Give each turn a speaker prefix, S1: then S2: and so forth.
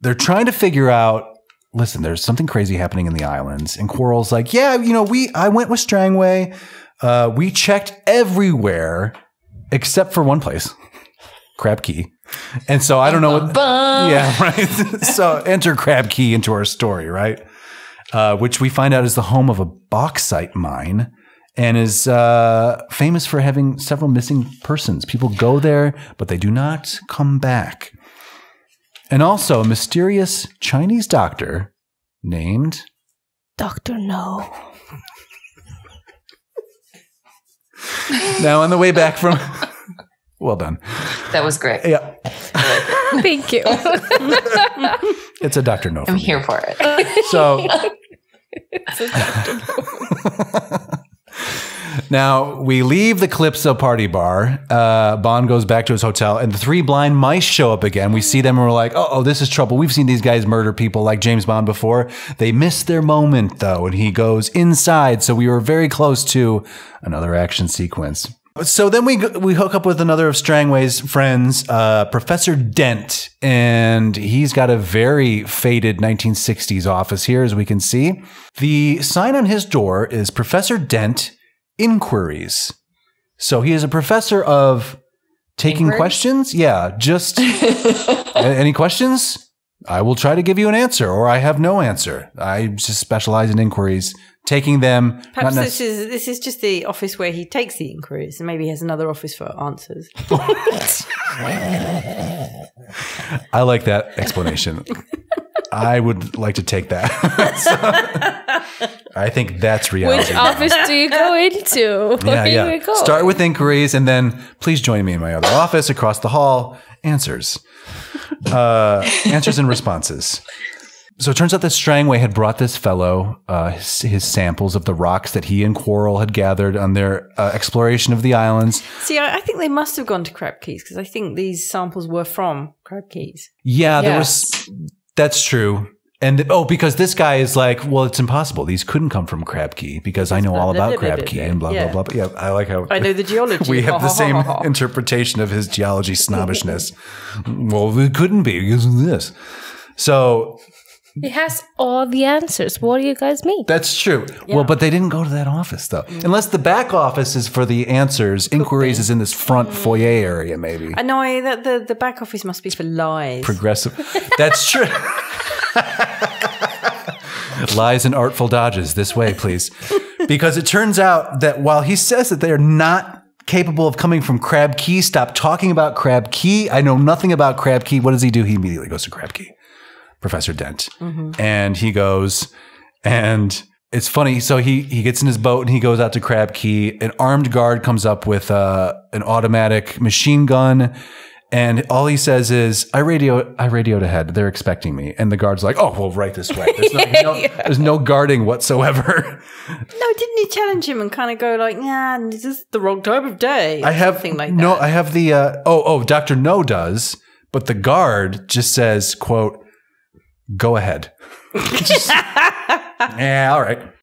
S1: they're trying to figure out, listen, there's something crazy happening in the islands. And Quarrel's like, yeah, you know, I went with Strangway. We checked everywhere except for one place, Crab Key. And so I don't know what. Yeah, right. So enter Crab Key into our story, right? Which we find out is the home of a bauxite mine and is famous for having several missing persons. People go there, but they do not come back. And also a mysterious Chinese doctor named
S2: Dr. No.
S1: Now on the way back from... Well done.
S3: That was great.
S1: Yeah.
S2: Thank you.
S1: It's a Dr. No.
S3: I'm here for it.
S1: So
S2: It's a Dr. No.
S1: now we leave the Calypso party bar. Bond goes back to his hotel and the three blind mice show up again. We see them and we're like, oh, this is trouble. We've seen these guys murder people like James Bond before. They missed their moment though. And he goes inside. So we were very close to another action sequence. So then we hook up with another of Strangway's friends, Professor Dent, and he's got a very faded 1960s office here, as we can see. The sign on his door is Professor Dent, Enquiries. So he is a professor of taking questions. Yeah, just any questions? I will try to give you an answer, or I have no answer. I just specialize in inquiries. Taking them.
S4: Perhaps this is just the office where he takes the inquiries, and maybe he has another office for answers.
S1: I like that explanation. I would like to take that. So, I think that's reality.
S2: Which office do you go into?
S1: Yeah.
S2: You go?
S1: Start with inquiries, and then please join me in my other office across the hall. Answers. Answers and responses. So it turns out that Strangway had brought this fellow his samples of the rocks that he and Quarrel had gathered on their exploration of the islands.
S4: See, I think they must have gone to Crab Keys because I think these samples were from Crab Keys.
S1: Yeah, that's true. And because this guy is like, well, it's impossible. These couldn't come from Crab Key because I know all about Crab Key and blah, blah, blah. Yeah, I like how...
S4: I know the geology.
S1: We have the same interpretation of his geology snobbishness. Well, it couldn't be because of this. So...
S2: It has all the answers. What do you guys mean?
S1: That's true. Yeah. Well, but they didn't go to that office, though. Unless the back office is for the answers. Inquiries is in this front foyer area, maybe.
S4: I know that the back office must be for lies.
S1: Progressive. That's true. Lies and artful dodges. This way, please. Because it turns out that while he says that they are not capable of coming from Crab Key, stop talking about Crab Key. I know nothing about Crab Key. What does he do? He immediately goes to Crab Key. Professor Dent. And he goes, and it's funny. So he gets in his boat and he goes out to Crab Key. An armed guard comes up with an automatic machine gun. And all he says is, I radioed ahead. They're expecting me. And the guard's like, oh, well, right this way. There's no guarding whatsoever.
S4: No, didn't he challenge him and kind of go like, yeah, this is the wrong time of day?
S1: I have
S4: something like that.
S1: No, I have the, Dr. No does. But the guard just says, quote, go ahead. Yeah, all right.